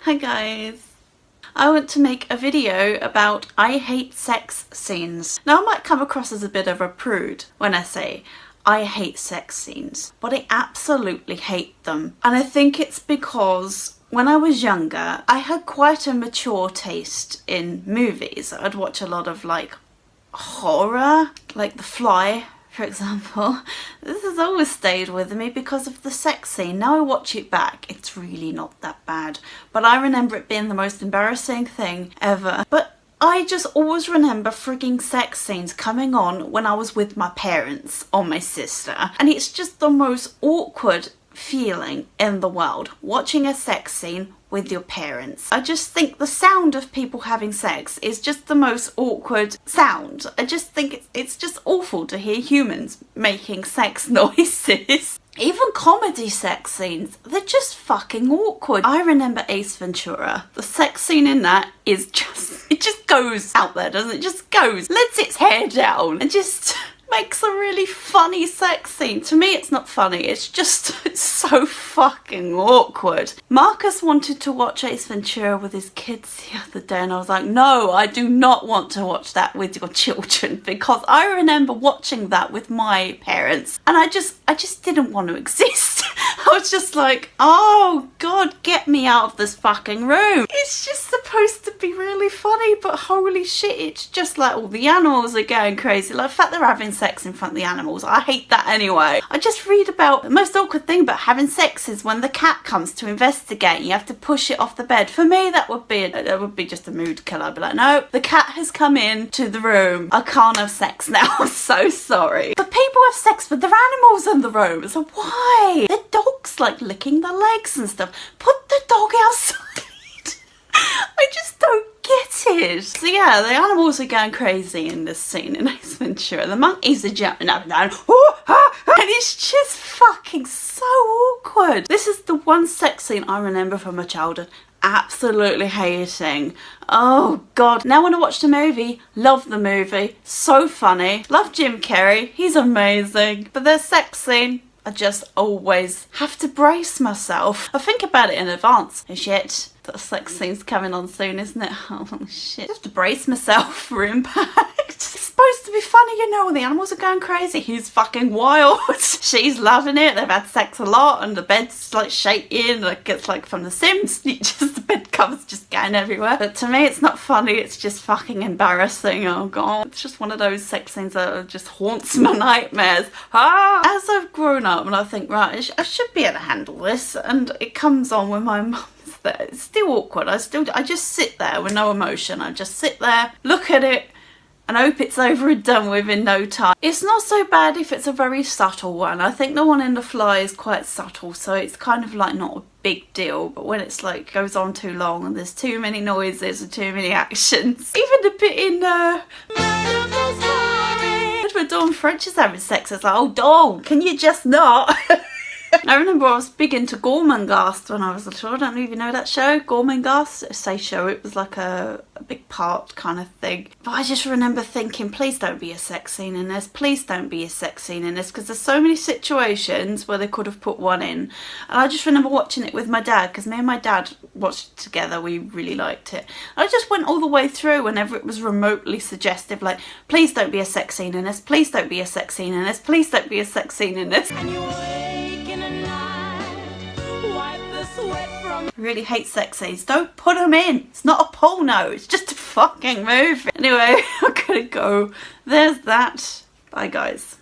Hi guys. I want to make a video about I hate sex scenes. Now I might come across as a bit of a prude when I say I hate sex scenes, but I absolutely hate them. And I think it's because when I was younger, I had quite a mature taste in movies. I'd watch a lot of like horror, like The Fly, for example. This has always stayed with me because of the sex scene. Now I watch it back, it's really not that bad. But I remember it being the most embarrassing thing ever. But I just always remember frigging sex scenes coming on when I was with my parents or my sister. And it's just the most awkward feeling in the world, watching a sex scene with your parents. I just think the sound of people having sex is just the most awkward sound. I just think it's just awful to hear humans making sex noises. Even comedy sex scenes, they're just fucking awkward. I remember Ace Ventura. The sex scene in that is just, it just goes out there, doesn't it? It just goes, lets its hair down and just makes a really funny sex scene. To me it's not funny, it's so fucking awkward. Marcus wanted to watch Ace Ventura with his kids the other day and I was like, no, I do not want to watch that with your children, because I remember watching that with my parents and I just didn't want to exist. I was just like, oh god, get me out of this fucking room. It's just supposed to be really funny, but holy shit, it's just like all the animals are going crazy. Like the fact they're having sex in front of the animals, I hate that anyway. I just read about the most awkward thing about having sex is when the cat comes to investigate, you have to push it off the bed. For me that would be just a mood killer. I'd be like, no, the cat has come in to the room, I can't have sex now. I'm so sorry. But people have sex with their animals in the room, so why? Their dog's like licking their legs and stuff. Put the dog outside. I just don't get it. So yeah, the animals are going crazy in this scene in Ace Ventura. The monkeys are jumping up and down. And it's just fucking so awkward. This is the one sex scene I remember from my childhood absolutely hating. Oh god. Now when I watch the movie, love the movie. So funny. Love Jim Carrey. He's amazing. But their sex scene, I just always have to brace myself. I think about it in advance. Oh shit, that sex scene's coming on soon, isn't it? Oh shit. I have to brace myself for impact. It's supposed to be funny, you know, when the animals are going crazy. He's fucking wild. She's loving it. They've had sex a lot and the bed's like shaking like it's like from The Sims. The bed covers just going everywhere. But to me it's not funny, it's just fucking embarrassing. Oh god. It's just one of those sex scenes that just haunts my nightmares. As I've grown up and I think, right, I should be able to handle this, and it comes on when my mum is there. It's still awkward. I just sit there with no emotion. I just sit there, look at it, and hope it's over and done with in no time. It's not so bad if it's a very subtle one. I think the one in The Fly is quite subtle, so it's kind of like not a big deal. But when it's like goes on too long and there's too many noises and too many actions. Even the bit in when Dawn French is having sex, it's like, oh Dawn, can you just not? I remember I was big into Gormenghast when I was little. I don't even know that show, Gormenghast. Say show, it was like a big part kind of thing. But I just remember thinking, please don't be a sex scene in this. Please don't be a sex scene in this, because there's so many situations where they could have put one in. And I just remember watching it with my dad, because me and my dad watched it together. We really liked it. I just went all the way through whenever it was remotely suggestive, like, please don't be a sex scene in this. Please don't be a sex scene in this. Please don't be a sex scene in this. I really hate sex scenes. Don't put them in. It's not a porno. It's just a fucking movie. Anyway, I'm gonna go. There's that. Bye guys.